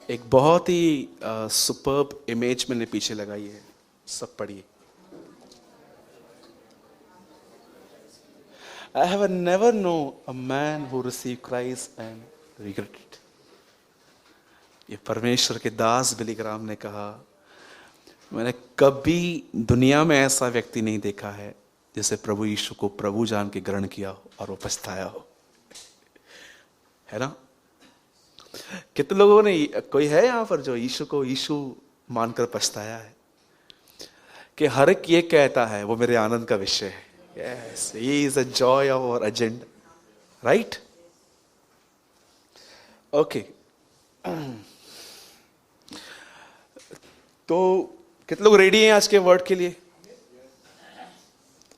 एक बहुत ही superb image मैंने पीछे लगाई है, सब पढ़िए। I have never know a man who receive Christ and regret it. ये परमेश्वर के दास बिली ग्राहम ने कहा, मैंने कभी दुनिया में ऐसा व्यक्ति नहीं देखा है जिसे प्रभु यीशु को प्रभु जान के ग्रहण किया हो और वो पछताया हो, है ना। कितने लोगों ने, कोई है यहां पर जो यीशु को यीशु मानकर पछताया है? कि हर एक ये कहता है वो मेरे आनंद का विषय है। Yes, he is a joy of our agenda, right. Okay, तो कितने लोग रेडी हैं आज के वर्ड के लिए?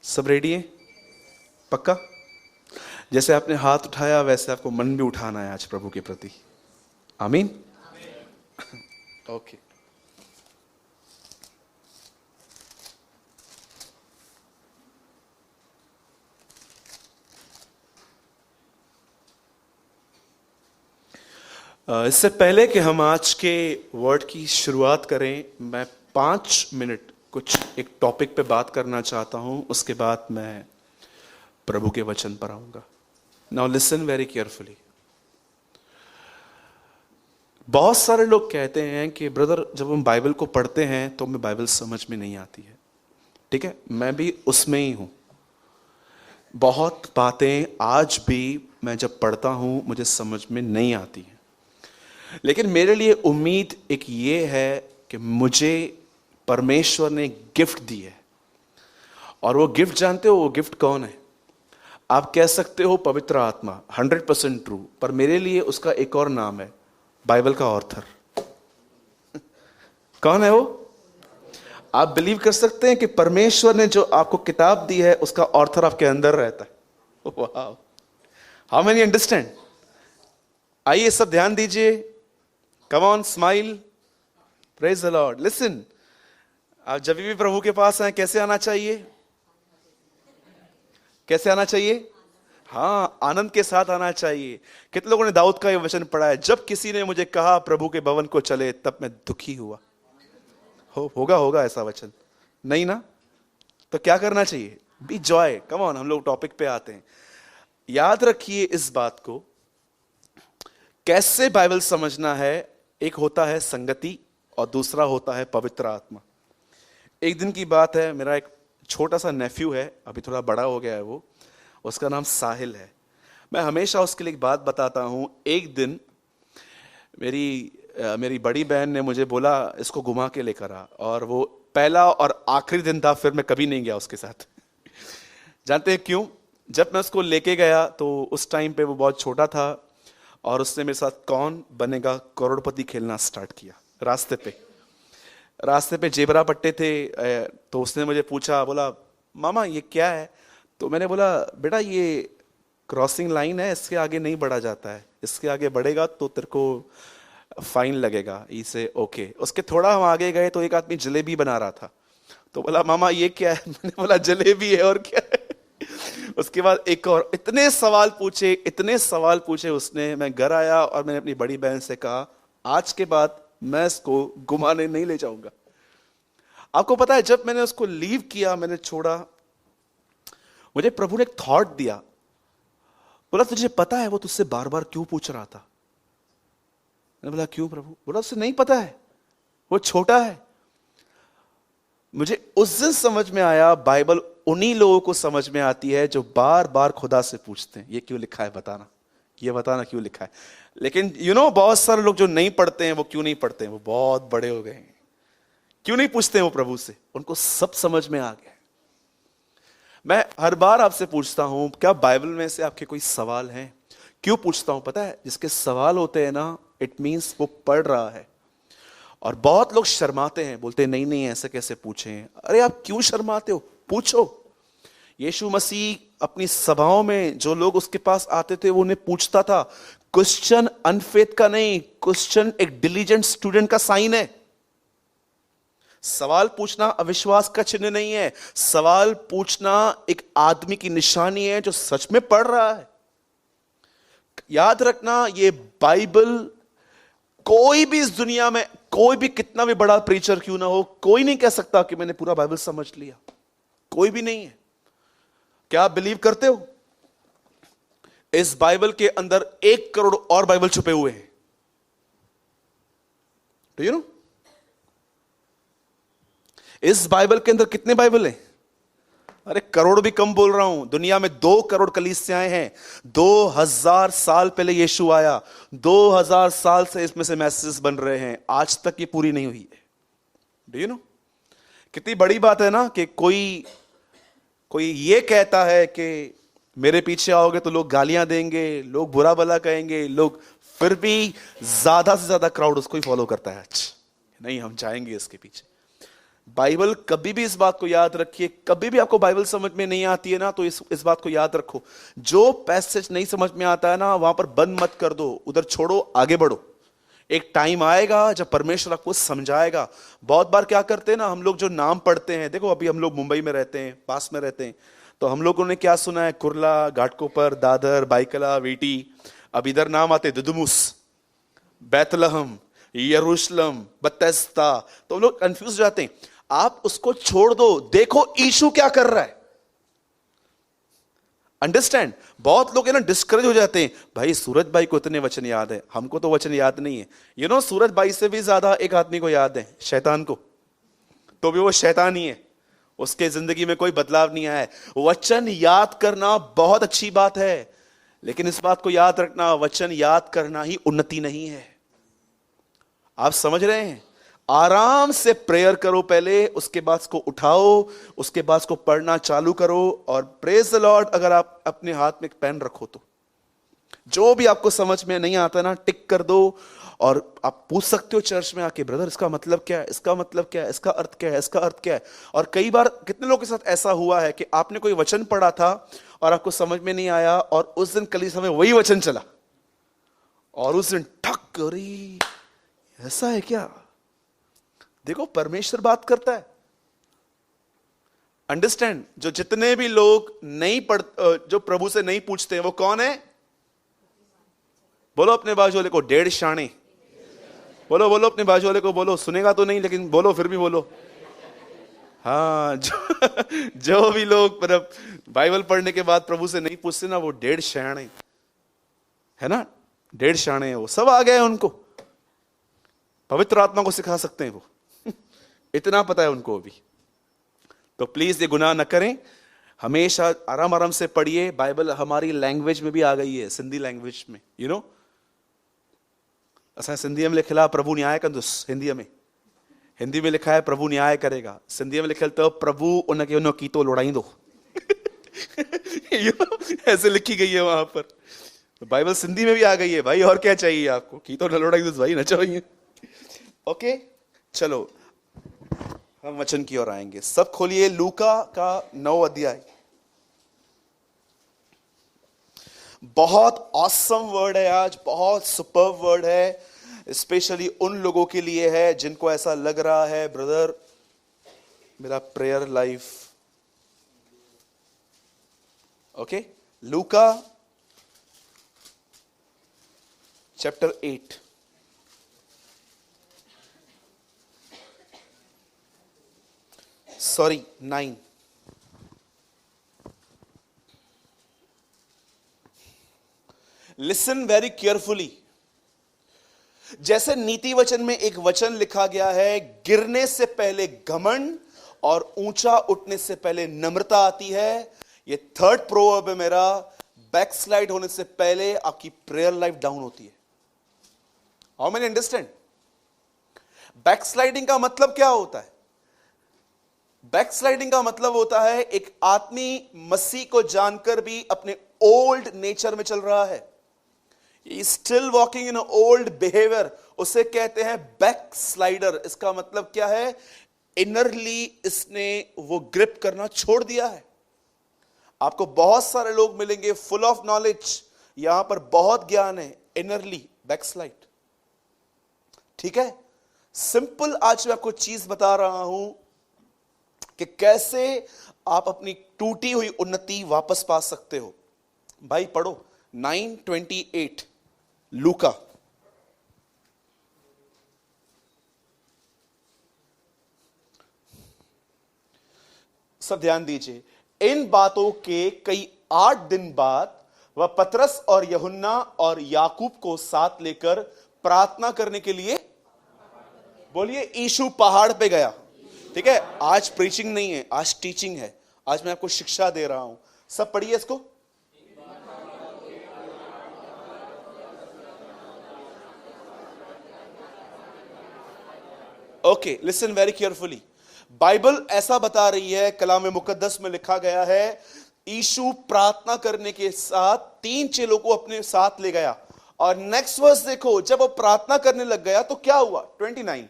सब रेडी हैं? पक्का? जैसे आपने हाथ उठाया वैसे आपको मन भी उठाना है आज प्रभु के प्रति। आमीन। ओके, इससे पहले कि हम आज के वर्ड की शुरुआत करें, मैं 5 मिनट कुछ एक टॉपिक पे बात करना चाहता हूं, उसके बाद मैं प्रभु के वचन पर आऊंगा। Now listen very carefully. बहुत सारे लोग कहते हैं कि ब्रदर जब हम बाइबल को पढ़ते हैं तो हमें बाइबल समझ में नहीं आती है। ठीक है, मैं भी उसमें ही हूं। बहुत बातें आज भी मैं जब पढ़ता हूं मुझे समझ में नहीं आती है, लेकिन मेरे लिए उम्मीद एक ये है कि मुझे परमेश्वर ने गिफ्ट दी है। और वो गिफ्ट जानते हो वो गिफ्ट कौन है? आप कह सकते हो पवित्र आत्मा, 100% ट्रू, पर मेरे लिए उसका एक और नाम है, बाइबल का ऑथर। कौन है वो? आप बिलीव कर सकते हैं कि परमेश्वर ने जो आपको किताब दी है उसका ऑथर आपके अंदर रहता है। वाह, हाउ मेनी अंडरस्टैंड? आइए सब ध्यान दीजिए। Come on, smile, praise the Lord. Listen, आप जब भी प्रभु के पास आए कैसे आना चाहिए? कैसे आना चाहिए? हाँ, आनंद के साथ आना चाहिए। कितने लोगों ने दाऊद का ये वचन पढ़ा है, जब किसी ने मुझे कहा प्रभु के भवन को चले तब मैं दुखी हुआ। होगा ऐसा वचन? नहीं ना? तो क्या करना चाहिए? B Joy. कम ऑन, हम लोग टॉपिक पे आते हैं। याद रखिए इस बात को, कैसे बाइबल समझना है। एक होता है संगति और दूसरा होता है पवित्र आत्मा। एक दिन की बात है, मेरा एक छोटा सा नेफ्यू है, अभी थोड़ा बड़ा हो गया है वो, उसका नाम साहिल है। मैं हमेशा उसके लिए एक बात बताता हूं। एक दिन मेरी बड़ी बहन ने मुझे बोला इसको घुमा के लेकर आ, और वो पहला और आखिरी दिन था, फिर मैं कभी नहीं गया उसके साथ। जानते हैं क्यों? जब मैं उसको लेके गया तो उस टाइम पे वो बहुत छोटा था और उसने मेरे साथ कौन बनेगा करोड़पति खेलना स्टार्ट किया। रास्ते पे जेबरा पट्टे थे, तो उसने मुझे पूछा, बोला मामा ये क्या है? तो मैंने बोला बेटा ये क्रॉसिंग लाइन है, इसके आगे नहीं बढ़ा जाता है, इसके आगे बढ़ेगा तो तेरे को फाइन लगेगा। इसे ओके। उसके थोड़ा हम आगे गए तो एक आदमी जलेबी बना रहा था, तो बोला मामा ये क्या है? मैंने बोला जलेबी है, और क्या है? उसके बाद एक और, इतने सवाल पूछे उसने। मैं घर आया और मैंने अपनी बड़ी बहन से कहा आज के बाद मैं इसको घुमाने नहीं ले जाऊंगा। आपको पता है जब मैंने उसको लीव किया, मैंने छोड़ा, मुझे प्रभु ने एक थॉट दिया। बोला तुझे पता है वो तुझसे बार बार क्यों पूछ रहा था? मैंने बोला क्यों प्रभु? बोला उससे नहीं पता है, वो छोटा है। मुझे उस दिन समझ में आया बाइबल उन्हीं लोगों को समझ में आती है जो बार बार खुदा से पूछते हैं ये क्यों लिखा है, बताना, ये बताना क्यों लिखा है। लेकिन बहुत सारे लोग जो नहीं पढ़ते हैं वो क्यों नहीं पढ़ते हैं? वो बहुत बड़े हो गए हैं, क्यों नहीं पूछते हैं वो प्रभु से? उनको सब समझ में आ गया। मैं हर बार आपसे पूछता हूं क्या बाइबल में से आपके कोई सवाल हैं? क्यों पूछता हूं पता है? जिसके सवाल होते हैं ना, इट मींस वो पढ़ रहा है। और बहुत लोग शर्माते हैं, बोलते हैं नहीं ऐसे कैसे पूछें। अरे आप क्यों शर्माते हो? पूछो। यीशु मसीह अपनी सभाओं में जो लोग उसके पास आते थे वो उन्हें पूछता था। क्वेश्चन अनफेथ का नहीं, क्वेश्चन एक डिलीजेंट स्टूडेंट का साइन है। सवाल पूछना अविश्वास का चिन्ह नहीं है, सवाल पूछना एक आदमी की निशानी है जो सच में पढ़ रहा है। याद रखना, ये बाइबल कोई भी इस दुनिया में, कोई भी कितना भी बड़ा प्रीचर क्यों ना हो, कोई नहीं कह सकता कि मैंने पूरा बाइबल समझ लिया। कोई भी नहीं है। क्या आप बिलीव करते हो इस बाइबल के अंदर 1 करोड़ और बाइबल छुपे हुए हैं? Do you know? इस बाइबल के अंदर कितने बाइबल हैं? अरे करोड़ भी कम बोल रहा हूं। दुनिया में 2 करोड़ कलीसियाएं हैं। 2000 साल पहले यीशु आया, 2000 साल से इसमें से मैसेजेस बन रहे हैं, आज तक ये पूरी नहीं हुई है। Do you know? कितनी बड़ी बात है ना कि कोई ये कहता है कि मेरे पीछे आओगे तो लोग गालियां देंगे, लोग बुरा भला कहेंगे, लोग, फिर भी ज्यादा से ज्यादा क्राउड उसको ही फॉलो करता है। नहीं, हम जाएंगे इसके पीछे। बाइबल, कभी भी इस बात को याद रखिए, कभी भी आपको बाइबल समझ में नहीं आती है ना, तो इस बात को याद रखो, जो पैसेज नहीं समझ में आता है ना, वहां पर बंद मत कर दो, उधर छोड़ो, आगे बढ़ो। एक टाइम आएगा जब परमेश्वर आपको समझाएगा। बहुत बार क्या करते हैं ना, हम लोग जो नाम पढ़ते हैं, देखो अभी हम लोग मुंबई में रहते हैं, पास में रहते हैं, तो हम लोगों ने क्या सुना है, कुर्ला, घाटकोपर, दादर, बाइकला, वीटी। अब इधर नाम आते दुदुमुस, बैतलहम, यरूशलेम, बतेस्ता, तो हम लोग कंफ्यूज हो जाते हैं। आप उसको छोड़ दो, देखो यीशु क्या कर रहा है। अंडरस्टैंड? बहुत लोग है ना डिस्करेज हो जाते हैं, भाई सूरज भाई को इतने वचन याद है, हमको तो वचन याद नहीं है। यू नो, सूरज भाई से भी ज्यादा एक आदमी को याद है, शैतान को, तो भी वो शैतान ही है, उसके जिंदगी में कोई बदलाव नहीं आया है। वचन याद करना बहुत अच्छी बात है, लेकिन इस बात को याद रखना, वचन याद करना ही उन्नति नहीं है। आप समझ रहे हैं? आराम से प्रेयर करो पहले, उसके बाद उसको उठाओ, उसके बाद उसको पढ़ना चालू करो, और प्रेज द लॉर्ड। अगर आप अपने हाथ में एक पेन रखो तो जो भी आपको समझ में नहीं आता ना, टिक कर दो, और आप पूछ सकते हो चर्च में आके, ब्रदर इसका मतलब क्या है, इसका मतलब क्या है, इसका अर्थ क्या है, इसका अर्थ क्या है। और कई बार कितने लोगों के साथ ऐसा हुआ है कि आपने कोई वचन पढ़ा था और आपको समझ में नहीं आया, और उस दिन कलीसिया में वही वचन चला, और उस दिन ठक, अरे ऐसा है क्या? देखो, परमेश्वर बात करता है। अंडरस्टैंड? जो जितने भी लोग नहीं पढ़, जो प्रभु से नहीं पूछते हैं, वो कौन है? बोलो अपने बाजू वाले को, 1.5 शाणे। बोलो बोलो अपने बाजू वाले को, बोलो, सुनेगा तो नहीं लेकिन बोलो, फिर भी बोलो। हाँ, जो भी लोग मतलब बाइबल पढ़ने के बाद प्रभु से नहीं पूछते ना, वो 1.5 शाणे है ना, 1.5 शाणे है, वो सब आ गए उनको। पवित्र आत्मा को सिखा सकते हैं वो इतना पता है उनको अभी। तो प्लीज ये गुनाह न करें, हमेशा आराम आराम से पढ़िए। बाइबल हमारी लैंग्वेज में भी आ गई है, सिंधी लैंग्वेज में। यू नो, असा सिंधी में लिखिला प्रभु न्याय कंदुस, हिंदी में लिखा है प्रभु न्याय करेगा, सिंधी में लिखल तो प्रभु उनके उन कीतो लोड़ाई दो ऐसे लिखी गई है वहां पर। बाइबल सिंधी में भी आ गई है भाई, और क्या चाहिए आपको? कीतो न लोड़ाई दो भाई, न चाहिए। ओके, चलो हम वचन की ओर आएंगे। सब खोलिए लूका का 9 अध्याय। बहुत ऑसम वर्ड है आज, बहुत सुपर्ब वर्ड है, स्पेशली उन लोगों के लिए है जिनको ऐसा लग रहा है, ब्रदर मेरा प्रेयर लाइफ। ओके, लूका chapter 8। Sorry 9। Listen very carefully. जैसे नीति वचन में एक वचन लिखा गया है, गिरने से पहले घमंड और ऊंचा उठने से पहले नम्रता आती है। ये थर्ड प्रोवर्ब है मेरा, बैकस्लाइड होने से पहले आपकी प्रेयर लाइफ डाउन होती है। How many understand? बैकस्लाइडिंग का मतलब क्या होता है? बैकस्लाइडिंग का मतलब होता है एक आदमी मसीह को जानकर भी अपने ओल्ड नेचर में चल रहा है, still walking in old behaviour, उसे कहते हैं बैकस्लाइडर। इसका मतलब क्या है? इनरली इसने वो ग्रिप करना छोड़ दिया है। आपको बहुत सारे लोग मिलेंगे फुल ऑफ नॉलेज, यहां पर बहुत ज्ञान है, इनरली बैकस्लाइड। ठीक है, सिंपल आज मैं आपको चीज बता रहा हूं कि कैसे आप अपनी टूटी हुई उन्नति वापस पा सकते हो। भाई पढ़ो 9:28 लूका। सब ध्यान दीजिए। इन बातों के कई 8 दिन बाद वह पतरस और यूहन्ना और याकूब को साथ लेकर प्रार्थना करने के लिए, बोलिए, यीशु पहाड़ पे गया। ठीक है, आज प्रीचिंग नहीं है, आज टीचिंग है। आज मैं आपको शिक्षा दे रहा हूं। सब पढ़िए इसको। Okay, listen very carefully. Bible ऐसा बता रही है, कलाम मुकद्दस में लिखा गया है, यीशु प्रार्थना करने के साथ 3 चेलों को अपने साथ ले गया। और नेक्स्ट वर्स देखो, जब वो प्रार्थना करने लग गया तो क्या हुआ? 29,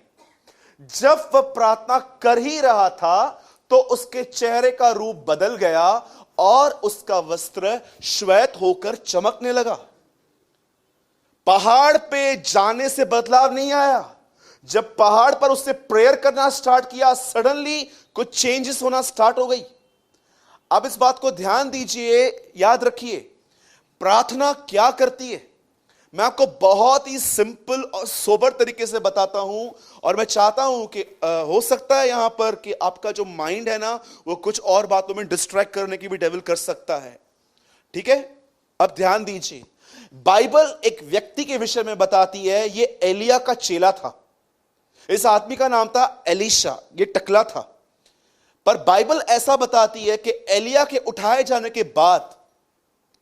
जब वह प्रार्थना कर ही रहा था तो उसके चेहरे का रूप बदल गया और उसका वस्त्र श्वेत होकर चमकने लगा। पहाड़ पे जाने से बदलाव नहीं आया। जब पहाड़ पर उससे प्रेयर करना स्टार्ट किया, सडनली कुछ चेंजेस होना स्टार्ट हो गई। अब इस बात को ध्यान दीजिए, याद रखिए, प्रार्थना क्या करती है। मैं आपको बहुत ही सिंपल और सोबर तरीके से बताता हूं, और मैं चाहता हूं कि हो सकता है यहां पर कि आपका जो माइंड है ना, वो कुछ और बातों में डिस्ट्रैक्ट करने की भी डेविल कर सकता है। ठीक है, अब ध्यान दीजिए। बाइबल एक व्यक्ति के विषय में बताती है। ये एलिया का चेला था। इस आदमी का नाम था एलीशा। ये टकला था। पर बाइबल ऐसा बताती है कि एलिया के उठाए जाने के बाद,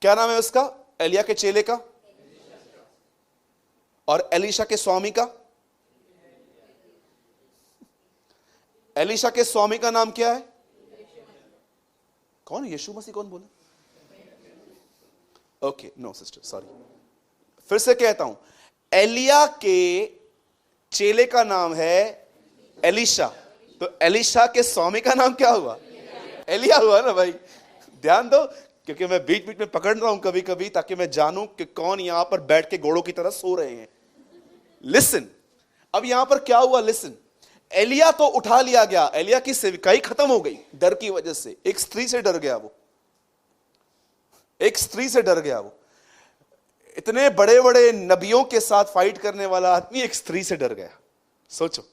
क्या नाम है उसका? एलिया के चेले का और एलीशा के स्वामी का। एलीशा के स्वामी का नाम क्या है? कौन? यीशु मसीह। कौन बोला? Okay, no sister, sorry. फिर से कहता हूं, एलिया के चेले का नाम है एलीशा। तो एलीशा के स्वामी का नाम क्या हुआ? एलिया हुआ ना भाई। ध्यान दो, क्योंकि मैं बीच बीच में पकड़ रहा हूं कभी कभी, ताकि मैं जानूं कि कौन यहां पर बैठ के घोड़ों की तरह सो रहे हैं। लिसन, अब यहां पर क्या हुआ? लिसन, एलिया तो उठा लिया गया। एलिया की सेविकाई खत्म हो गई डर की वजह से। एक स्त्री से डर गया वो। एक स्त्री से डर गया वो। इतने बड़े बड़े नबियों के साथ फाइट करने वाला आदमी एक स्त्री से डर गया। सोचो।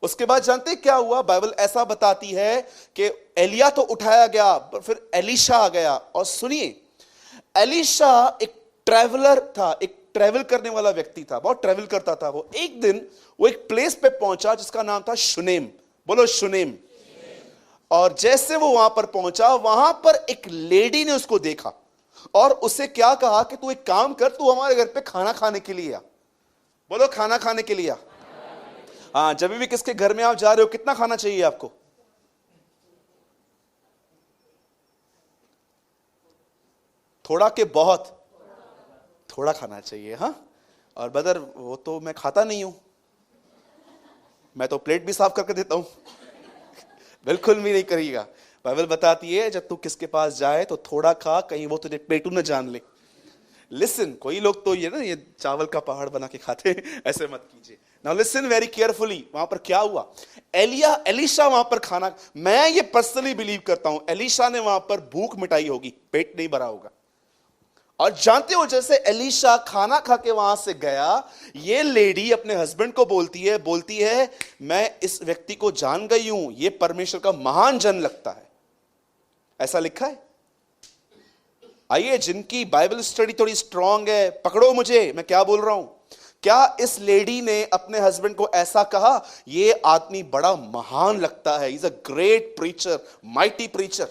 उसके बाद जानते क्या हुआ? बाइबल ऐसा बताती है कि एलिया तो उठाया गया, फिर एलीशा आ गया। और सुनिए, एलीशा एक ट्रैवलर था, एक ट्रैवल करने वाला व्यक्ति था। बहुत ट्रैवल करता था वो। एक दिन वो एक प्लेस पे पहुंचा जिसका नाम था शुनेम। बोलो शुनेम। और जैसे वो वहां पर पहुंचा, वहां पर एक लेडी ने उसको देखा और उससे क्या कहा कि तू एक काम कर, तू हमारे घर पे खाना खाने के लिए आ। बोलो खाना खाने के लिए आ। हाँ, जब भी किसके घर में आप जा रहे हो, कितना खाना चाहिए आपको? थोड़ा के बहुत? थोड़ा खाना चाहिए। हाँ, और बदर वो तो मैं खाता नहीं हूं, मैं तो प्लेट भी साफ करके देता हूं। बिल्कुल भी नहीं करिएगा। बाइबल बताती है जब तू किसके पास जाए तो थोड़ा खा, कहीं वो तुझे पेटू न जान ले। लिसन, कोई लोग तो ये चावल का पहाड़ बना के खाते हैं, ऐसे मत कीजिए। Now listen very carefully. वहां पर क्या हुआ? एलीशा वहां पर खाना, मैं ये पर्सनली बिलीव करता हूं, एलीशा ने वहां पर भूख मिटाई होगी, पेट नहीं भरा होगा। और जानते हो, जैसे एलीशा खाना खा के वहां से गया, ये लेडी अपने हस्बैंड को बोलती है मैं इस व्यक्ति को जान गई हूं, ये परमेश्वर का महान जन लगता है। ऐसा लिखा है। आइए, जिनकी बाइबल स्टडी थोड़ी स्ट्रांग है, पकड़ो मुझे, मैं क्या बोल रहा हूं। क्या इस लेडी ने अपने हस्बैंड को ऐसा कहा, ये आदमी बड़ा महान लगता है, is a great preacher, mighty preacher?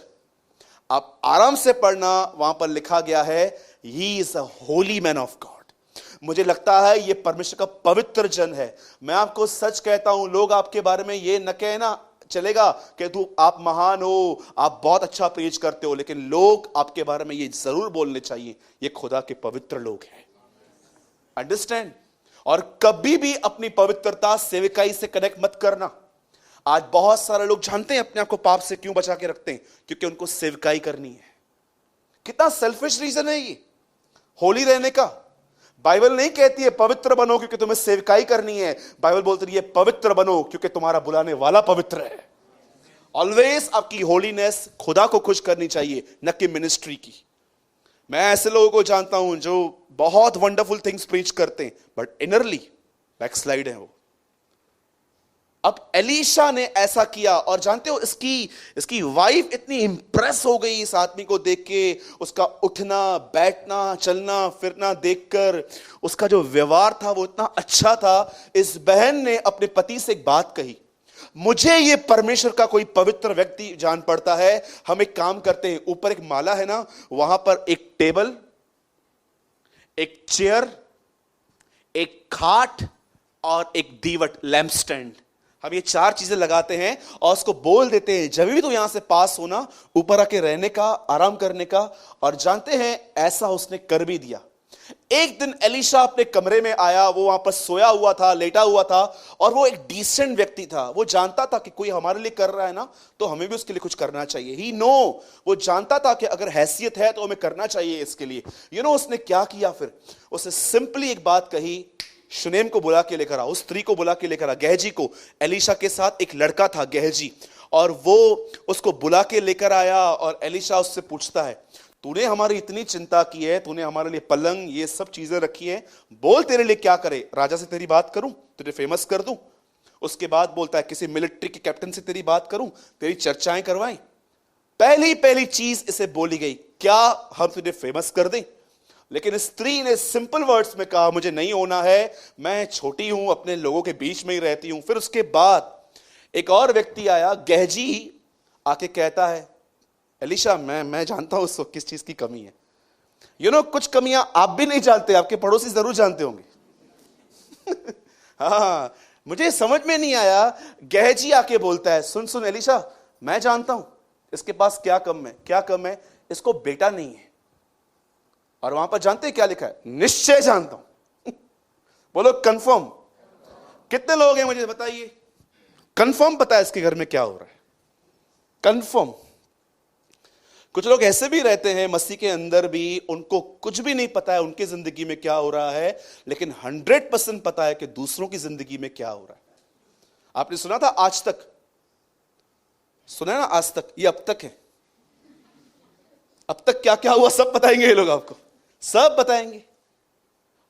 आप आराम से पढ़ना, वहां पर लिखा गया है ही is a Holi man of God. मुझे लगता है ये परमेश्वर का पवित्र जन है। मैं आपको सच कहता हूं, लोग आपके बारे में ये न कहना चलेगा कि आप महान हो, आप बहुत अच्छा प्रीच करते हो, लेकिन लोग आपके बारे में ये जरूर बोलने चाहिए, ये खुदा के पवित्र लोग हैं। अंडरस्टैंड? और कभी भी अपनी पवित्रता सेविकाई से कनेक्ट मत करना। आज बहुत सारे लोग जानते हैं अपने आप को पाप से क्यों बचा के रखते हैं, क्योंकि उनको सेविकाई करनी है। कितना सेल्फिश रीजन है ये होली रहने का। बाइबल नहीं कहती है पवित्र बनो क्योंकि तुम्हें सेवकाई करनी है। बाइबल बोलती है पवित्र बनो क्योंकि तुम्हारा बुलाने वाला पवित्र है। ऑलवेज आपकी होलीनेस खुदा को खुश करनी चाहिए, न कि मिनिस्ट्री की। मैं ऐसे लोगों को जानता हूं जो बहुत वंडरफुल थिंग्स प्रीच करते हैं, बट इनरली बैकस्लाइड है वो। अब एलीशा ने ऐसा किया, और जानते हो इसकी इसकी वाइफ इतनी इंप्रेस हो गई इस आदमी को देख के, उसका उठना बैठना चलना फिरना देखकर, उसका जो व्यवहार था वो इतना अच्छा था। इस बहन ने अपने पति से एक बात कही, मुझे ये परमेश्वर का कोई पवित्र व्यक्ति जान पड़ता है, हम एक काम करते हैं, ऊपर एक माला है ना, वहां पर एक टेबल, एक चेयर, एक खाट और एक दीवट लैंप स्टैंड, हम ये 4 चीजें लगाते हैं और उसको बोल देते हैं जब भी तो यहां से पास होना, ऊपर आके रहने का, आराम करने का। और जानते हैं ऐसा उसने कर भी दिया। एक दिन एलीशा अपने कमरे में आया, वो वहां पर सोया हुआ था, लेटा हुआ था, और वो एक डिसेंट व्यक्ति था। वो जानता था कि कोई हमारे लिए कर रहा है ना, तो हमें भी उसके लिए कुछ करना चाहिए। ही नो, वो जानता था कि अगर हैसियत है तो हमें करना चाहिए इसके लिए। उसने क्या किया फिर, उसने सिंपली एक बात कही, शुनेम को बुला के लेकर आ, उस स्त्री को बुला के लेकर आ, गेहजी को। एलीशा के साथ एक लड़का था गेहजी, और वो उसको बुला के लेकर आया, और एलीशा उससे पूछता है, तूने हमारी इतनी चिंता की है, तूने हमारे लिए पलंग ये सब चीजें रखी है, बोल तेरे लिए क्या करे, राजा से तेरी बात करूं, तुझे फेमस कर दूं। उसके बाद बोलता है किसी मिलिट्री के कैप्टन से तेरी बात करूं, तेरी चर्चाएं करवाएं। पहली चीज इसे बोली गई, क्या हम तुझे फेमस कर दें? लेकिन स्त्री ने सिंपल वर्ड्स में कहा, मुझे नहीं होना है, मैं छोटी हूं, अपने लोगों के बीच में ही रहती हूं। फिर उसके बाद एक और व्यक्ति आया, गेहजी, आके कहता है, एलीशा मैं जानता हूं उसको किस चीज की कमी है। कुछ कमियां आप भी नहीं जानते, आपके पड़ोसी जरूर जानते होंगे। हाँ, मुझे समझ में नहीं आया। गेहजी आके बोलता है, सुन एलीशा, मैं जानता हूं इसके पास क्या कम है, इसको बेटा नहीं है। और वहां पर जानते हैं क्या लिखा है, निश्चय जानता हूं। बोलो कंफर्म। कितने लोग हैं मुझे बताइए, कंफर्म पता है इसके घर में क्या हो रहा है, कंफर्म। कुछ लोग ऐसे भी रहते हैं मसीह के अंदर भी, उनको कुछ भी नहीं पता है उनकी जिंदगी में क्या हो रहा है, लेकिन 100% पता है कि दूसरों की जिंदगी में क्या हो रहा है। आपने सुना था आज तक, सुना है ना आज तक, ये अब तक है। अब तक क्या क्या हुआ सब बताएंगे ये लोग, आपको सब बताएंगे।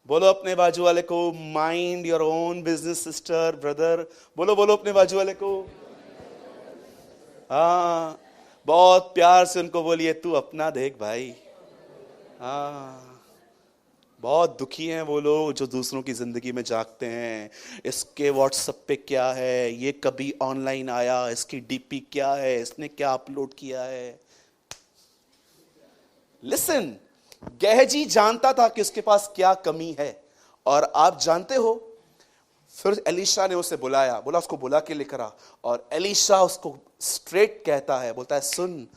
बोलो अपने बाजू वाले को, mind your own business sister brother. बोलो बोलो अपने बाजू वाले को, हाँ, बहुत प्यार से उनको बोलिए, तू अपना देख भाई। हाँ, बहुत दुखी हैं वो लोग जो दूसरों की जिंदगी में जागते हैं, इसके व्हाट्सएप पे क्या है, ये कभी ऑनलाइन आया, इसकी डीपी क्या है, इसने क्या अपलोड किया है। लिसन, गेहजी जानता था कि उसके पास क्या कमी है, और आप जानते हो फिर एलीशा ने उसे बुलाया, बोला उसको बुला के लेकर आ, और एलीशा उसको स्ट्रेट कहता है, बोलता है, सुन,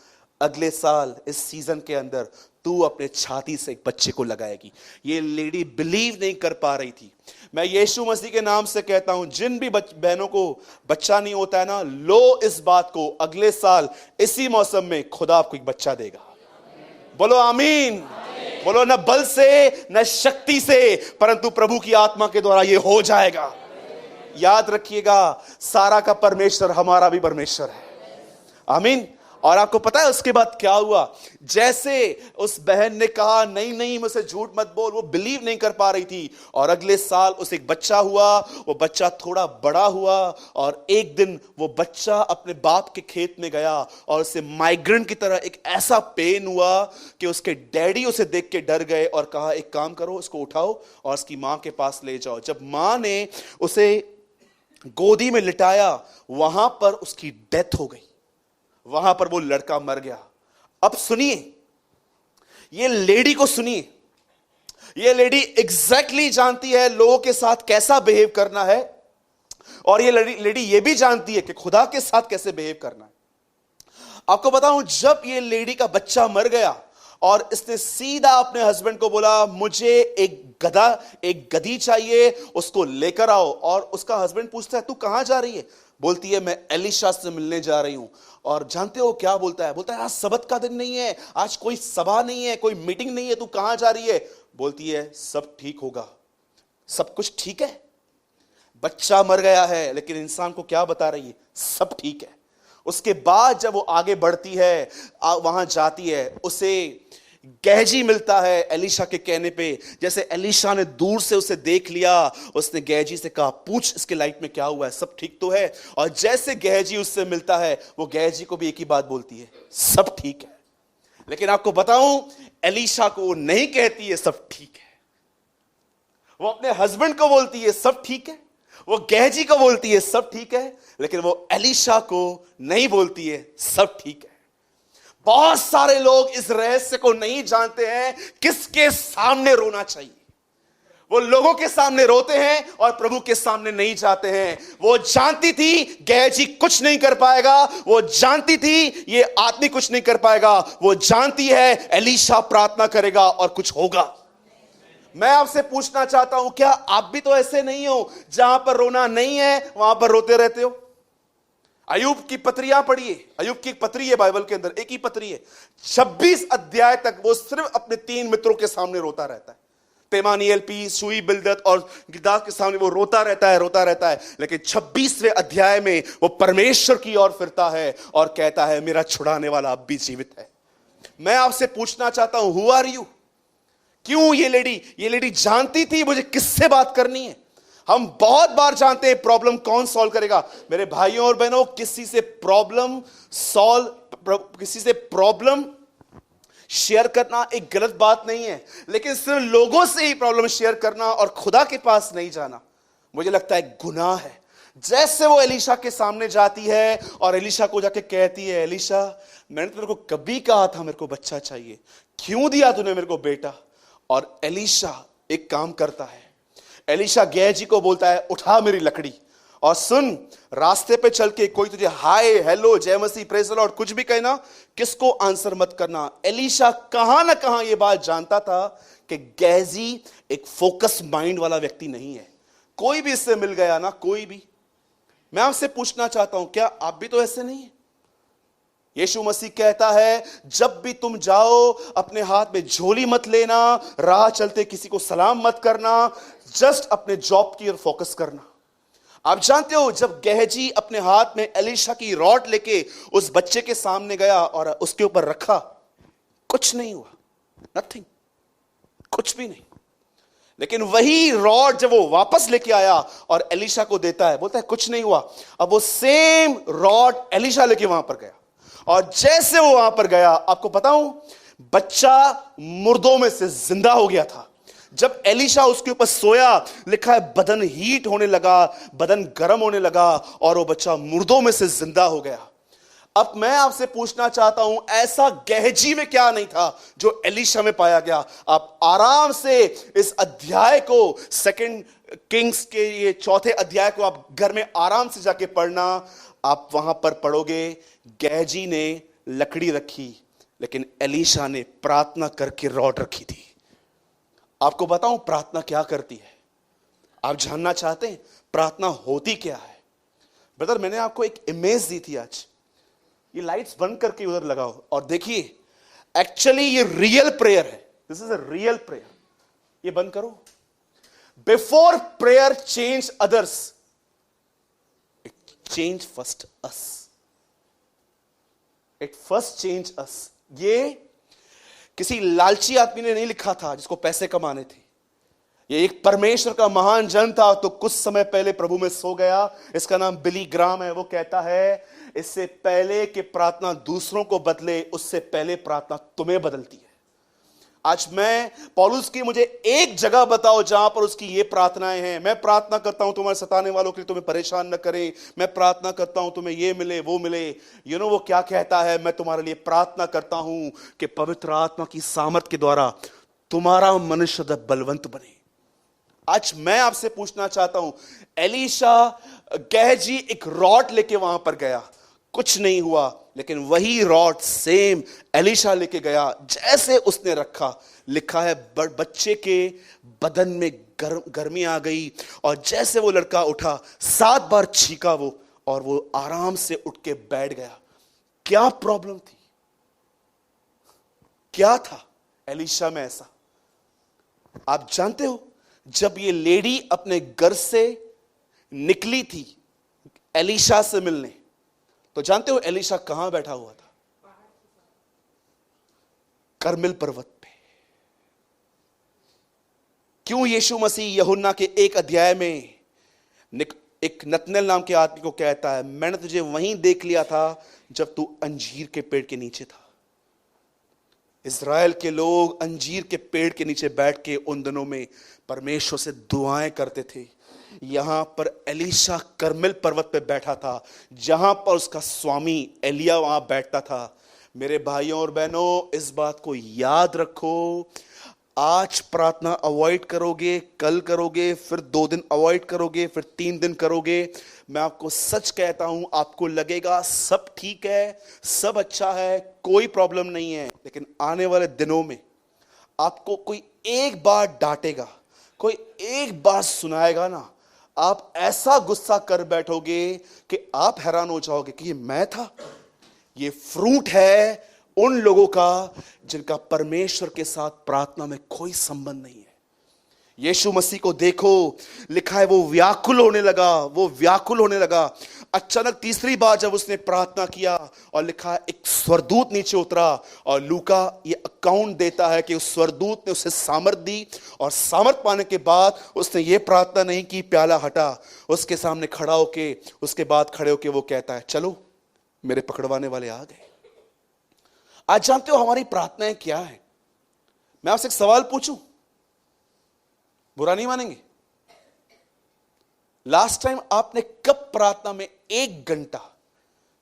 अगले साल इस सीजन के अंदर तू अपने छाती से एक बच्चे को लगाएगी। ये लेडी बिलीव नहीं कर पा रही थी। मैं यीशु मसीह के नाम से कहता हूं, जिन भी बहनों को बच्चा नहीं होता है ना, लो इस बात को, अगले साल इसी मौसम में खुदा आपको एक बच्चा देगा। बोलो आमीन। बोलो, न बल से न शक्ति से, परंतु प्रभु की आत्मा के द्वारा ये हो जाएगा। याद रखिएगा, सारा का परमेश्वर हमारा भी परमेश्वर है। आमीन। और आपको पता है उसके बाद क्या हुआ? जैसे उस बहन ने कहा, नहीं नहीं मुझसे झूठ मत बोल, वो बिलीव नहीं कर पा रही थी, और अगले साल उसे एक बच्चा हुआ। वो बच्चा थोड़ा बड़ा हुआ, और एक दिन वो बच्चा अपने बाप के खेत में गया, और उसे माइग्रेंट की तरह एक ऐसा पेन हुआ कि उसके डैडी उसे देख के डर गए और कहा, एक काम करो, इसको उठाओ और उसकी मां के पास ले जाओ। जब मां ने उसे गोदी में लिटाया, वहां पर उसकी डेथ हो गई, वहां पर वो लड़का मर गया। अब सुनिए, ये लेडी को सुनिए, ये लेडी एग्जैक्टली जानती है लोगों के साथ कैसा बिहेव करना है, और ये लेडी ये भी जानती है कि खुदा के साथ कैसे बिहेव करना है। आपको बताऊं, जब ये लेडी का बच्चा मर गया और इसने सीधा अपने हस्बैंड को बोला, मुझे एक गधी चाहिए, उसको लेकर आओ। और उसका हस्बैंड पूछता है, तू कहां जा रही है? बोलती है, मैं एलीशा से मिलने जा रही हूं। और जानते हो क्या बोलता है? बोलता है, आज सबत का दिन नहीं है, आज कोई सभा नहीं है, कोई मीटिंग नहीं है, तू कहां जा रही है? बोलती है, सब ठीक होगा, सब कुछ ठीक है। बच्चा मर गया है, लेकिन इंसान को क्या बता रही है? सब ठीक है। उसके बाद जब वो आगे बढ़ती है, वहां जाती है, उसे गेहजी मिलता है एलीशा के कहने पे। जैसे एलीशा ने दूर से उसे देख लिया, उसने गेहजी से कहा, पूछ इसके लाइफ में क्या हुआ है, सब ठीक तो है। और जैसे गेहजी उससे मिलता है, वो गेहजी को भी एक ही बात बोलती है, सब ठीक है। लेकिन आपको बताऊं, एलीशा को वो नहीं कहती है सब ठीक है। वो अपने हस्बैंड को बोलती है सब ठीक है, वो गेहजी को बोलती है सब ठीक है, लेकिन वो एलीशा को नहीं बोलती है सब ठीक है। बहुत सारे लोग इस रहस्य को नहीं जानते हैं, किसके सामने रोना चाहिए। वो लोगों के सामने रोते हैं और प्रभु के सामने नहीं जाते हैं। वो जानती थी गेहजी कुछ नहीं कर पाएगा, वो जानती थी ये आदमी कुछ नहीं कर पाएगा, वो जानती है एलीशा प्रार्थना करेगा और कुछ होगा। मैं आपसे पूछना चाहता हूं, क्या आप भी तो ऐसे नहीं हो, जहां पर रोना नहीं है वहां पर रोते रहते हो? अय्यूब की पत्रियां पढ़िए, अय्यूब की एक पत्री है बाइबल के अंदर, एक ही पत्री है, 26 अध्याय तक वो सिर्फ अपने 3 मित्रों के सामने रोता रहता है। तेमानी, एलपी, सुई, बिल्दत और गिलदाद के सामने वो रोता रहता है। लेकिन 26वें अध्याय में वो परमेश्वर की ओर फिरता है और कहता है, मेरा छुड़ाने वाला अब भी जीवित है। मैं आपसे पूछना चाहता हूं, हु आर यू? क्यों ये लेडी जानती थी मुझे किससे बात करनी है। हम बहुत बार जानते हैं प्रॉब्लम कौन सॉल्व करेगा। मेरे भाइयों और बहनों, किसी से प्रॉब्लम शेयर करना एक गलत बात नहीं है, लेकिन सिर्फ लोगों से ही प्रॉब्लम शेयर करना और खुदा के पास नहीं जाना, मुझे लगता है गुनाह है। जैसे वो एलीशा के सामने जाती है और एलीशा को जाके कहती है, एलीशा मैंने तेरे को कभी कहा था मेरे को बच्चा चाहिए, क्यों दिया तूने मेरे को बेटा? और एलीशा एक काम करता है, एलीशा गेहजी को बोलता है, उठा मेरी लकड़ी और सुन, रास्ते पे चल के कोई तुझे हाय, हेलो, जय मसीह, प्रेज द लॉर्ड कुछ भी कहना, किसको आंसर मत करना। एलीशा कहां ना कहां यह बात जानता था कि गेहजी एक फोकस माइंड वाला व्यक्ति नहीं है। कोई भी इससे मिल गया ना, कोई भी। मैं आपसे पूछना चाहता हूं, क्या आप भी तो ऐसे नहीं है? यीशु मसीह कहता है, जब भी तुम जाओ अपने हाथ में झोली मत लेना, राह चलते किसी को सलाम मत करना, जस्ट अपने जॉब की ओर फोकस करना। आप जानते हो, जब गेहजी अपने हाथ में एलीशा की रॉड लेके उस बच्चे के सामने गया और उसके ऊपर रखा, कुछ नहीं हुआ, नथिंग, कुछ भी नहीं। लेकिन वही रॉड जब वो वापस लेके आया और एलीशा को देता है, बोलता है कुछ नहीं हुआ। अब वो सेम रॉड एलीशा लेके वहां पर गया और जैसे वो वहां पर गया, आपको बताऊं, बच्चा मुर्दों में से जिंदा हो गया था। जब एलीशा उसके ऊपर सोया, लिखा है बदन हीट होने लगा, बदन गर्म होने लगा और वो बच्चा मुर्दों में से जिंदा हो गया। अब मैं आपसे पूछना चाहता हूं, ऐसा गेहजी में क्या नहीं था जो एलीशा में पाया गया? आप आराम से इस अध्याय को, 2 किंग्स के ये 4थे अध्याय को आप घर में आराम से जाके पढ़ना। आप वहां पर पढ़ोगे, गेहजी ने लकड़ी रखी, लेकिन एलीशा ने प्रार्थना करके रॉड रखी थी। आपको बताऊं प्रार्थना क्या करती है? आप जानना चाहते हैं प्रार्थना होती क्या है? ब्रदर, मैंने आपको एक इमेज दी थी आज। ये लाइट्स बंद करके उधर लगाओ और देखिए, एक्चुअली ये रियल प्रेयर है। This is a real prayer. ये बंद करो। Before prayer change others, it change first us. It first change us. ये किसी लालची आदमी ने नहीं लिखा था जिसको पैसे कमाने थे। ये एक परमेश्वर का महान जन था, तो कुछ समय पहले प्रभु में सो गया। इसका नाम बिली ग्राम है। वो कहता है, इससे पहले कि प्रार्थना दूसरों को बदले, उससे पहले प्रार्थना तुम्हें बदलती है। आज मैं पौलुस की मुझे एक जगह बताओ जहां पर उसकी ये प्रार्थनाएं हैं, मैं प्रार्थना करता हूं तुम्हारे सताने वालों के लिए तुम्हें परेशान न करें, मैं प्रार्थना करता हूं तुम्हें ये मिले वो मिले। वो क्या कहता है? मैं तुम्हारे लिए प्रार्थना करता हूं कि पवित्र आत्मा की सामर्थ के द्वारा तुम्हारा मनुष्य बलवंत बने। आज मैं आपसे पूछना चाहता हूं, एलीशा गेहजी एक रॉड लेके वहां पर गया, कुछ नहीं हुआ, लेकिन वही रॉड सेम एलीशा लेके गया, जैसे उसने रखा, लिखा है बच्चे के बदन में गर्मी आ गई और जैसे वो लड़का उठा, 7 बार छींका वो और वो आराम से उठ के बैठ गया। क्या प्रॉब्लम थी? क्या था एलीशा में ऐसा? आप जानते हो, जब ये लेडी अपने घर से निकली थी एलीशा से मिलने, तो जानते हो एलीशा कहां बैठा हुआ था? करमिल पर्वत पे। क्यों यीशु मसीह यूहन्ना के 1 अध्याय में एक नतनएल नाम के आदमी को कहता है, मैंने तुझे वहीं देख लिया था जब तू अंजीर के पेड़ के नीचे था। इज़राइल के लोग अंजीर के पेड़ के नीचे बैठ के उन दिनों में परमेश्वर से दुआएं करते थे। यहां पर एलीशा करमिल पर्वत पे बैठा था, जहां पर उसका स्वामी एलिया वहां बैठता था। मेरे भाइयों और बहनों, इस बात को याद रखो, आज प्रार्थना अवॉइड करोगे, कल करोगे, फिर 2 दिन अवॉइड करोगे, फिर 3 दिन करोगे, मैं आपको सच कहता हूं, आपको लगेगा सब ठीक है, सब अच्छा है, कोई प्रॉब्लम नहीं है, लेकिन आने वाले दिनों में आपको कोई एक बार डांटेगा, कोई एक बार सुनाएगा ना, आप ऐसा गुस्सा कर बैठोगे कि आप हैरान हो जाओगे कि ये मैं था। ये फ्रूट है उन लोगों का जिनका परमेश्वर के साथ प्रार्थना में कोई संबंध नहीं है। यीशु मसीह को देखो, लिखा है वो व्याकुल होने लगा। अचानक तीसरी बार जब उसने प्रार्थना किया, और लिखा है एक स्वर्गदूत नीचे उतरा, और लूका ये अकाउंट देता है कि उस स्वर्गदूत ने उसे सामर्थ दी, और सामर्थ पाने के बाद उसने ये प्रार्थना नहीं की प्याला हटा, उसके सामने खड़ा होके, उसके बाद खड़े होके वो कहता है चलो मेरे पकड़वाने वाले आ गए। आज जानते हो हमारी प्रार्थनाएं क्या है? मैं आपसे एक सवाल पूछूं, बुरा नहीं मानेंगे? लास्ट टाइम आपने कब प्रार्थना में 1 घंटा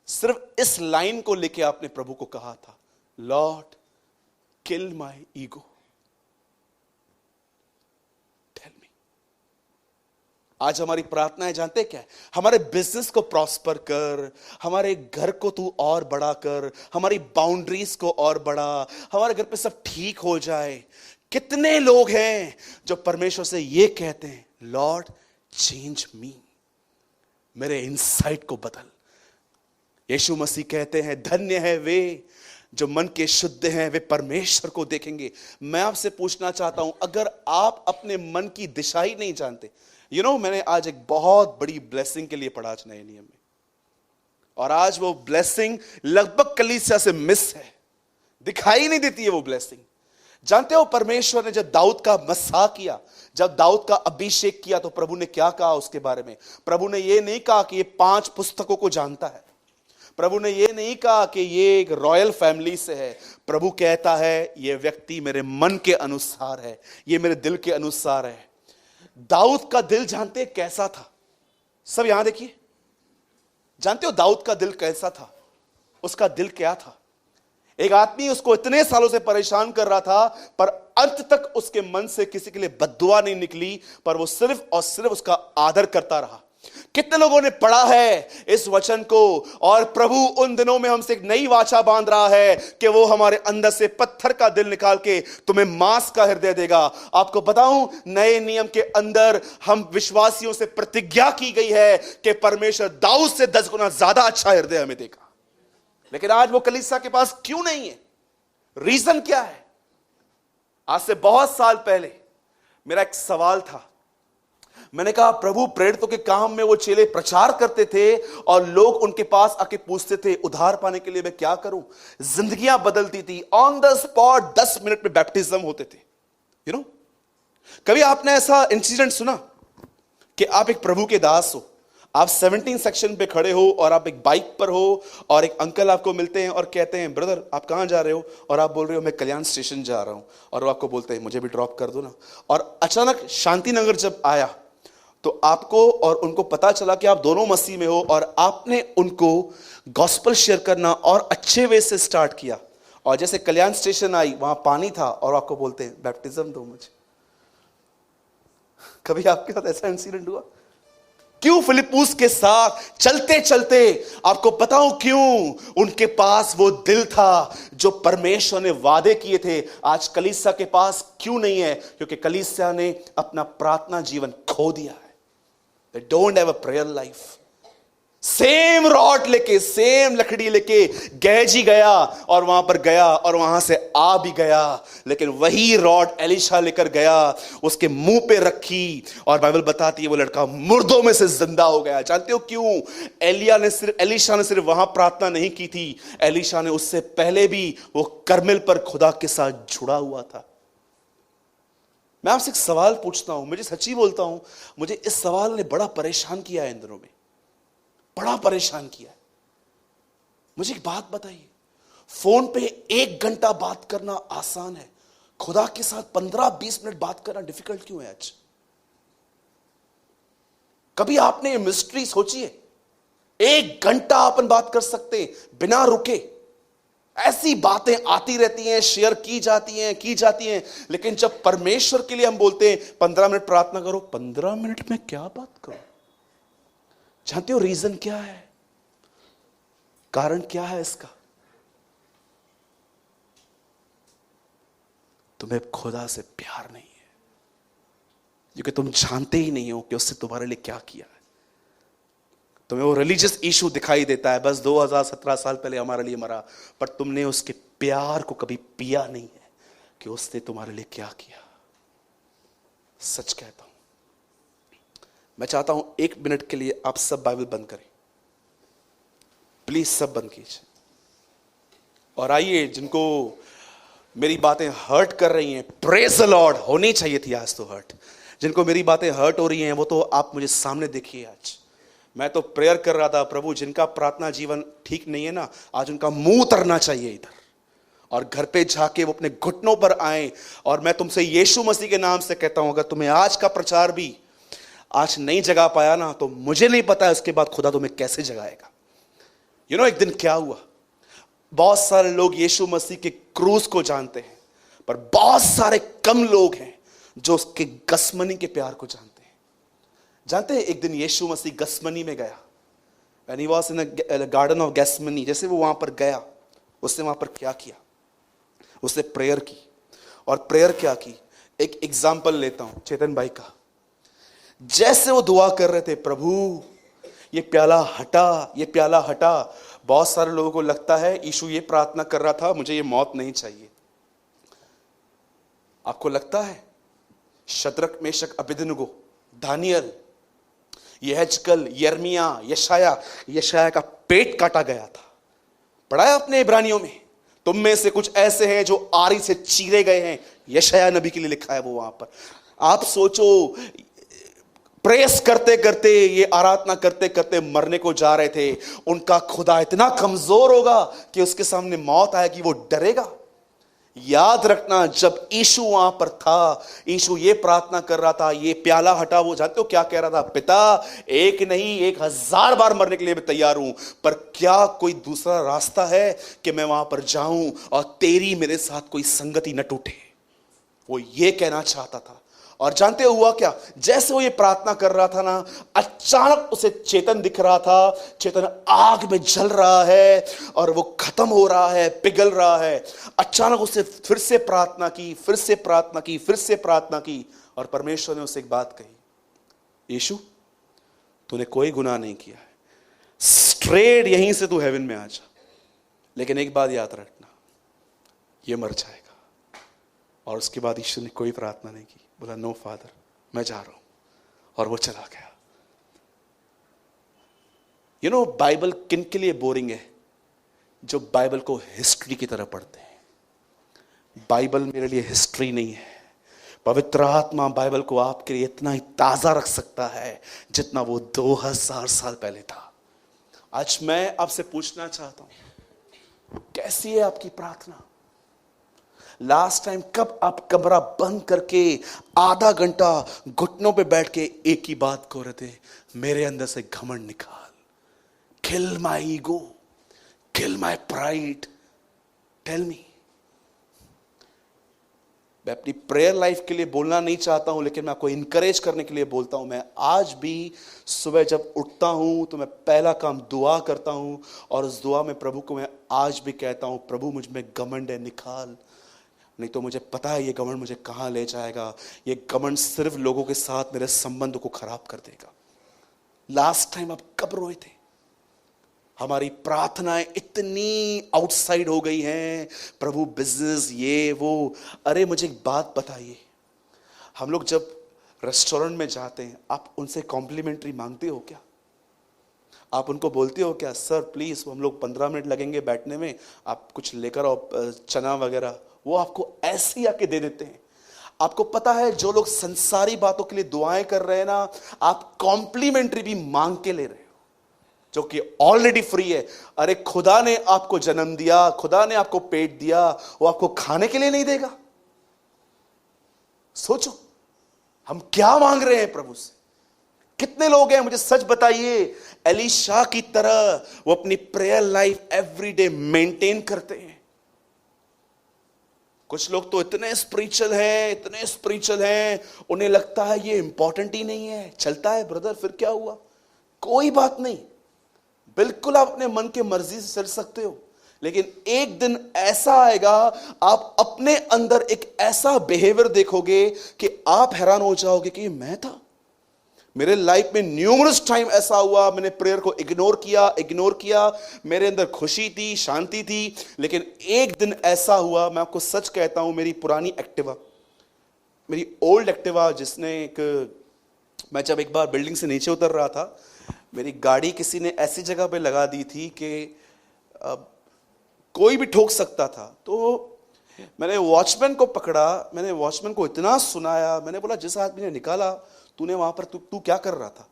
सिर्फ इस लाइन को लेके आपने प्रभु को कहा था, lord kill my ego? Tell me. आज हमारी प्रार्थनाएं जानते क्या है? हमारे बिजनेस को प्रॉस्पर कर, हमारे घर को तू और बड़ा कर, हमारी बाउंड्रीज को और बढ़ा, हमारे घर पे सब ठीक हो जाए। कितने लोग हैं जो परमेश्वर से ये कहते हैं, लॉर्ड चेंज मी, मेरे इनसाइट को बदल। यीशु मसीह कहते हैं धन्य है वे जो मन के शुद्ध हैं, वे परमेश्वर को देखेंगे। मैं आपसे पूछना चाहता हूं, अगर आप अपने मन की दिशा ही नहीं जानते, मैंने आज एक बहुत बड़ी ब्लेसिंग के लिए पढ़ा आज नए नियम में, और आज वो ब्लेसिंग लगभग कलीसिया से मिस है, दिखाई नहीं देती है वो ब्लेसिंग। जानते हो परमेश्वर ने जब दाऊद का मस्सा किया, जब दाऊद का अभिषेक किया, तो प्रभु ने क्या कहा उसके बारे में? प्रभु ने यह नहीं कहा कि ये 5 पुस्तकों को जानता है, प्रभु ने यह नहीं कहा कि ये एक रॉयल फैमिली से है। प्रभु कहता है ये व्यक्ति मेरे मन के अनुसार है, ये मेरे दिल के अनुसार है। दाऊद का दिल जानते कैसा था? सब यहां देखिए, जानते हो दाऊद का दिल कैसा था? उसका दिल क्या था? एक आदमी उसको इतने सालों से परेशान कर रहा था, पर अंत तक उसके मन से किसी के लिए बद्दुआ नहीं निकली, पर वो सिर्फ और सिर्फ उसका आदर करता रहा। कितने लोगों ने पढ़ा है इस वचन को, और प्रभु उन दिनों में हमसे एक नई वाचा बांध रहा है कि वो हमारे अंदर से पत्थर का दिल निकाल के तुम्हें मांस का हृदय देगा। आपको बताऊं, नए नियम के अंदर हम विश्वासियों से प्रतिज्ञा की गई है कि परमेश्वर दाऊद से 10 गुना ज्यादा अच्छा हृदय हमें देगा। लेकिन आज वो कलीसिया के पास क्यों नहीं है? रीजन क्या है? आज से बहुत साल पहले मेरा एक सवाल था। मैंने कहा प्रभु, प्रेरितों के काम में वो चेले प्रचार करते थे और लोग उनके पास आके पूछते थे उद्धार पाने के लिए मैं क्या करूं? जिंदगियां बदलती थी, ऑन द स्पॉट 10 मिनट में बैप्टिज्म होते थे। कभी आपने ऐसा इंसिडेंट सुना कि आप एक प्रभु के दास हो, आप 17 सेक्शन पे खड़े हो और आप एक बाइक पर हो और एक अंकल आपको मिलते हैं और कहते हैं ब्रदर आप कहां जा रहे हो? और आप बोल रहे हो मैं कल्याण स्टेशन जा रहा हूं, और वो आपको बोलते हैं मुझे भी ड्रॉप कर दो ना। और अचानक शांति नगर जब आया तो आपको और उनको पता चला कि आप दोनों मसीह में हो, और आपने उनको गॉस्पेल शेयर करना और अच्छे वे से स्टार्ट किया। और जैसे कल्याण स्टेशन आई, वहां पानी था और आपको बोलते हैं बैप्टिज्म दो मुझे। कभी आपके साथ ऐसा इंसिडेंट हुआ? क्यों फिलिप्पुस के साथ चलते चलते, आपको बताऊं क्यों? उनके पास वो दिल था जो परमेश्वर ने वादे किए थे। आज कलीसिया के पास क्यों नहीं है? क्योंकि कलीसिया ने अपना प्रार्थना जीवन खो दिया है। They don't have a prayer life. Same rod लेके, सेम लकड़ी लेके गहजी गया और वहां पर गया और वहां से आ भी गया, लेकिन वही रॉड एलीशा लेकर गया, उसके मुंह पे रखी और बाइबल बताती है वो लड़का मुर्दों में से जिंदा हो गया। जानते हो क्यों? एलीशा ने सिर्फ वहां प्रार्थना नहीं की थी, एलीशा ने उससे पहले भी वो कर्मेल पर खुदा के साथ जुड़ा हुआ था। मैं आपसे एक सवाल पूछता हूं, मुझे सच्ची बोलता हूं, मुझे इस सवाल ने बड़ा परेशान किया है इन दिनों में, बड़ा परेशान किया है। मुझे एक बात बताइए, फोन पे 1 घंटा बात करना आसान है, खुदा के साथ 15-20 मिनट बात करना डिफिकल्ट क्यों है आज? कभी आपने ये मिस्ट्री सोची है? 1 घंटा अपन बात कर सकते बिना रुके, ऐसी बातें आती रहती हैं, शेयर की जाती हैं, लेकिन जब परमेश्वर के लिए हम बोलते हैं 15 मिनट प्रार्थना करो, 15 मिनट में क्या बात करो? जानते हो रीजन क्या है? कारण क्या है इसका? तुम्हें खुदा से प्यार नहीं है, क्योंकि तुम जानते ही नहीं हो कि उसने तुम्हारे लिए क्या किया है। तुम्हें वो रिलीजियस इशू दिखाई देता है, बस 2017 साल पहले हमारे लिए मरा, पर तुमने उसके प्यार को कभी पिया नहीं है कि उसने तुम्हारे लिए क्या किया। सच कहता हूं, मैं चाहता हूं 1 मिनट के लिए आप सब बाइबल बंद करें, प्लीज सब बंद कीजिए, और आइए जिनको मेरी बातें हर्ट कर रही हैं, प्रेज द लॉर्ड, होनी चाहिए थी आज तो हर्ट, जिनको मेरी बातें हर्ट हो रही हैं वो तो आप मुझे सामने देखिए। आज मैं तो प्रेयर कर रहा था, प्रभु जिनका प्रार्थना जीवन ठीक नहीं है ना, आज उनका मुंह उतरना चाहिए इधर, और घर पे जाके वो अपने घुटनों पर आए। और मैं तुमसे यीशु मसीह के नाम से कहता हूं, अगर तुम्हें आज का प्रचार भी आज नहीं जगा पाया ना, तो मुझे नहीं पता है उसके बाद खुदा तुम्हें कैसे जगाएगा। एक दिन क्या हुआ, बहुत सारे लोग यीशु मसीह के क्रूस को जानते हैं, पर बहुत सारे कम लोग हैं जो उसके गसमनी के प्यार को जानते हैं। जानते हैं एक दिन यीशु मसीह गसमनी में गया, when he was in a garden of Gethsemane, जैसे वो वहां पर गया, उसने वहां पर क्या किया? उसने प्रेयर की, और प्रेयर क्या की, एक एग्जाम्पल लेता हूं चेतन भाई का। जैसे वो दुआ कर रहे थे, प्रभु ये प्याला हटा, ये प्याला हटा। बहुत सारे लोगों को लगता है यीशु ये प्रार्थना कर रहा था, मुझे ये मौत नहीं चाहिए। आपको लगता है शद्रक, मेशक, अबेदनगो, दानियल, यहेजकल, यिर्मयाह, यशाया का पेट काटा गया था। पढ़ा है अपने इब्रानियों में, तुम में से कुछ ऐसे हैं जो आरी से चीरे गए हैं, यशाया नबी के लिए लिखा है वो वहां पर। आप सोचो, प्रेस करते करते, ये आराधना करते करते मरने को जा रहे थे, उनका खुदा इतना कमजोर होगा कि उसके सामने मौत आएगी, वो डरेगा? याद रखना, जब यीशु वहां पर था, यीशु ये प्रार्थना कर रहा था, ये प्याला हटा, वो जानते हो क्या कह रहा था? पिता, एक नहीं 1000 बार मरने के लिए मैं तैयार हूं, पर क्या कोई दूसरा रास्ता है कि मैं वहां पर जाऊं और तेरी मेरे साथ कोई संगति न टूटे? वो ये कहना चाहता था। और जानते हुआ क्या, जैसे वो ये प्रार्थना कर रहा था ना, अचानक उसे चेतन दिख रहा था। चेतन आग में जल रहा है और वो खत्म हो रहा है, पिघल रहा है। अचानक उसे फिर से प्रार्थना की, फिर से प्रार्थना की, फिर से प्रार्थना की, और परमेश्वर ने उसे एक बात कही, यीशु तूने कोई गुनाह नहीं किया है, स्ट्रेट यहीं से तू हेवन में आ जा, लेकिन एक बात याद रखना, ये मर जाएगा। और उसके बाद यीशु ने कोई प्रार्थना नहीं की, बोला नो फादर, मैं जा रहा हूं, और वो चला गया। बाइबल किन के लिए बोरिंग है? जो बाइबल को हिस्ट्री की तरह पढ़ते हैं। बाइबल मेरे लिए हिस्ट्री नहीं है। पवित्र आत्मा बाइबल को आपके लिए इतना ही ताजा रख सकता है जितना वो 2000 साल पहले था। आज मैं आपसे पूछना चाहता हूं, कैसी है आपकी प्रार्थना? लास्ट टाइम कब आप कमरा बंद करके आधा घंटा घुटनों पे बैठ के एक ही बात को रहे थे, मेरे अंदर से घमंड निकाल, kill my ego, kill my pride, tell me. मैं अपनी प्रेयर लाइफ के लिए बोलना नहीं चाहता हूं, लेकिन मैं आपको इंकरेज करने के लिए बोलता हूं। मैं आज भी सुबह जब उठता हूं तो मैं पहला काम दुआ करता हूं, और उस दुआ में प्रभु को मैं आज भी कहता हूं, प्रभु मुझ में घमंड है, निकाल, नहीं तो मुझे पता है ये घमंड मुझे कहां ले जाएगा। ये घमंड सिर्फ लोगों के साथ मेरे संबंध को खराब कर देगा। लास्ट टाइम आप कब रोए थे? हमारी प्रार्थनाएं इतनी आउटसाइड हो गई हैं, प्रभु बिजनेस ये वो। अरे मुझे एक बात बताइए, हम लोग जब रेस्टोरेंट में जाते हैं, आप उनसे कॉम्प्लीमेंट्री मांगते हो क्या? आप उनको बोलते हो क्या, सर प्लीज हम लोग 15 मिनट लगेंगे बैठने में, आप कुछ लेकर आओ चना वगैरह? वो आपको ऐसे ही आके दे देते हैं। आपको पता है जो लोग संसारी बातों के लिए दुआएं कर रहे हैं ना, आप कॉम्प्लीमेंट्री भी मांग के ले रहे हो जो कि ऑलरेडी फ्री है। अरे खुदा ने आपको जन्म दिया, खुदा ने आपको पेट दिया, वो आपको खाने के लिए नहीं देगा? सोचो हम क्या मांग रहे हैं प्रभु से। कितने लोग हैं मुझे सच बताइए, एलीशा की तरह वो अपनी प्रेयर लाइफ एवरीडे मेंटेन करते हैं? कुछ लोग तो इतने स्पिरिचुअल हैं, उन्हें लगता है ये इंपॉर्टेंट ही नहीं है, चलता है ब्रदर, फिर क्या हुआ, कोई बात नहीं, बिल्कुल आप अपने मन के मर्जी से चल सकते हो। लेकिन एक दिन ऐसा आएगा, आप अपने अंदर एक ऐसा बिहेवियर देखोगे कि आप हैरान हो जाओगे कि ये मैं था। मेरे लाइफ में न्यूमरस टाइम ऐसा हुआ, मैंने प्रेयर को इग्नोर किया, मेरे अंदर खुशी थी, शांति थी, लेकिन एक दिन ऐसा हुआ, मैं आपको सच कहता हूं, मेरी पुरानी एक्टिवा, मेरी ओल्ड एक्टिवा, मैं जब एक बार बिल्डिंग से नीचे उतर रहा था, मेरी गाड़ी किसी ने ऐसी जगह पे लगा दी थी कि कोई भी ठोक सकता था। तो मैंने वॉचमैन को पकड़ा, मैंने वॉचमैन को इतना सुनाया, मैंने बोला जिस आदमी ने निकाला, तूने वहां पर तू क्या कर रहा था?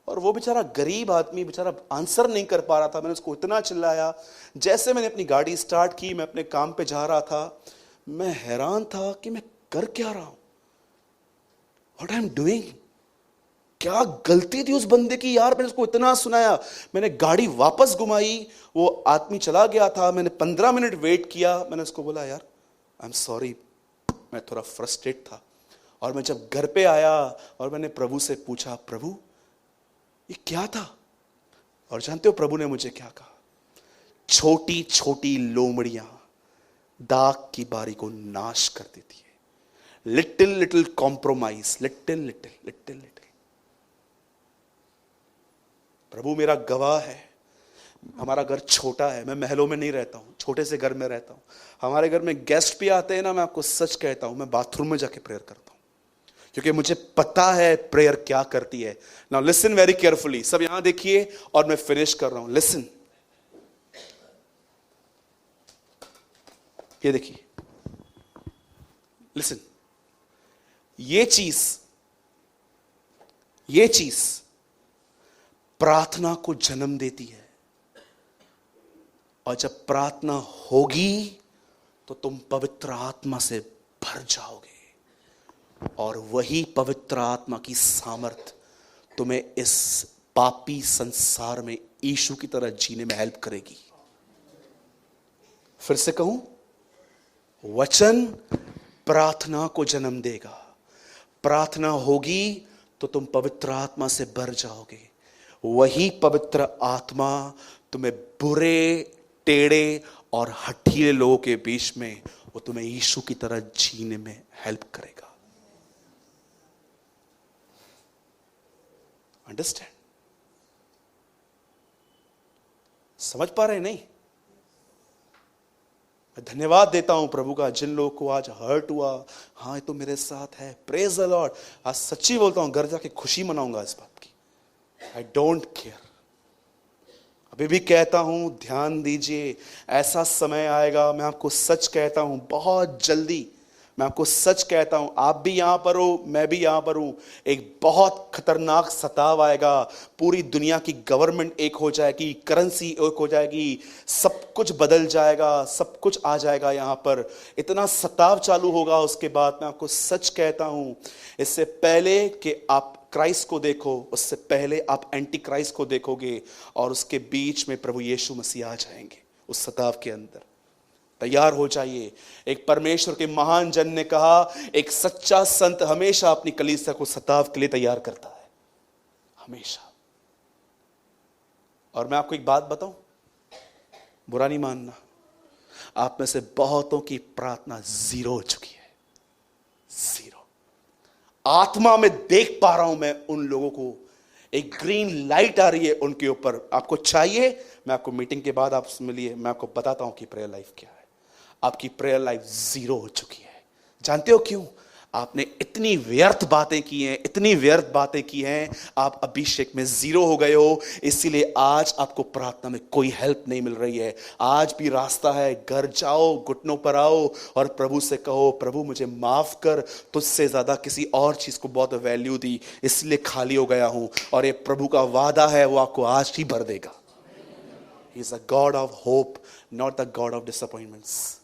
और वो बेचारा गरीब आदमी, बेचारा आंसर नहीं कर पा रहा था। मैंने उसको इतना चिल्लाया। जैसे मैंने अपनी गाड़ी स्टार्ट की, मैं अपने काम पे जा रहा था, मैं हैरान था कि मैं कर क्या रहा हूं, व्हाट आई एम डूइंग। क्या गलती थी उस बंदे की यार, मैंने उसको इतना सुनाया, मैंने गाड़ी वापस घुमाई, वो आदमी चला गया था, मैंने 15 मिनट वेट किया, मैंने उसको बोला यार आई एम सॉरी, मैं थोड़ा फ्रस्ट्रेट था। और मैं जब घर पे आया और मैंने प्रभु से पूछा, प्रभु ये क्या था? और जानते हो प्रभु ने मुझे क्या कहा? छोटी छोटी लोमड़ियां दाग की बारी को नाश कर देती है। Little little compromise, little little little little. प्रभु मेरा गवाह है, हमारा घर छोटा है, मैं महलों में नहीं रहता हूं, छोटे से घर में रहता हूं। हमारे घर में गेस्ट भी आते हैं ना, मैं आपको सच कहता हूं, मैं बाथरूम में जाके प्रेयर करता हूं, क्योंकि मुझे पता है प्रेयर क्या करती है। नाउ लिसन वेरी केयरफुली, सब यहां देखिए और मैं फिनिश कर रहा हूं। लिसन, ये देखिए, लिसन, ये चीज प्रार्थना को जन्म देती है, और जब प्रार्थना होगी तो तुम पवित्र आत्मा से भर जाओगे, और वही पवित्र आत्मा की सामर्थ तुम्हें इस पापी संसार में यीशु की तरह जीने में हेल्प करेगी। फिर से कहूं, वचन प्रार्थना को जन्म देगा, प्रार्थना होगी तो तुम पवित्र आत्मा से भर जाओगे, वही पवित्र आत्मा तुम्हें बुरे, टेढ़े और हठीले लोगों के बीच में वो तुम्हें यीशु की तरह जीने में हेल्प करेगा। अंडरस्टैंड? समझ पा रहे नहीं? मैं धन्यवाद देता हूं प्रभु का, जिन लोगों को आज हर्ट हुआ, हाँ ये तो मेरे साथ है, प्रेज द लॉर्ड। आज सच्ची बोलता हूं, घर जाके खुशी मनाऊंगा इस बात की। I don't care. अभी भी कहता हूं, ध्यान दीजिए, ऐसा समय आएगा, मैं आपको सच कहता हूं, बहुत जल्दी, मैं आपको सच कहता हूं, आप भी यहां पर हो, मैं भी यहां पर हूं, एक बहुत खतरनाक सताव आएगा। पूरी दुनिया की गवर्नमेंट एक हो जाएगी, करेंसी एक हो जाएगी, सब कुछ बदल जाएगा, सब कुछ आ जाएगा यहां पर, इतना सताव चालू होगा। उसके बाद मैं आपको सच कहता हूं, इससे पहले कि आप क्राइस्ट को देखो, उससे पहले आप एंटी क्राइस्ट को देखोगे, और उसके बीच में प्रभु यीशु मसीह आ जाएंगे उस सताव के अंदर। तैयार हो जाइए। एक परमेश्वर के महान जन ने कहा, एक सच्चा संत हमेशा अपनी कलीसिया को सताव के लिए तैयार करता है, हमेशा। और मैं आपको एक बात बताऊं, बुरा नहीं मानना, आप में से बहुतों की प्रार्थना जीरो हो चुकी है, जीरो। आत्मा में देख पा रहा हूं मैं उन लोगों को एक ग्रीन लाइट आ रही है उनके ऊपर। आपको चाहिए, मैं आपको मीटिंग के बाद आप मिलिए, मैं आपको बताता हूं कि प्रेयर लाइफ क्या है। आपकी प्रेयर लाइफ जीरो हो चुकी है। जानते हो क्यों? आपने इतनी व्यर्थ बातें की हैं, इतनी व्यर्थ बातें की हैं, आप अभिषेक में जीरो हो गए हो। इसीलिए आज आपको प्रार्थना में कोई हेल्प नहीं मिल रही है। आज भी रास्ता है, घर जाओ, घुटनों पर आओ और प्रभु से कहो, प्रभु मुझे माफ कर, तुझसे ज्यादा किसी और चीज को बहुत वैल्यू दी, इसलिए खाली हो गया हूं। और ये प्रभु का वादा है, वो आपको आज ही भर देगा। ही is a God of hope, not the God of disappointments.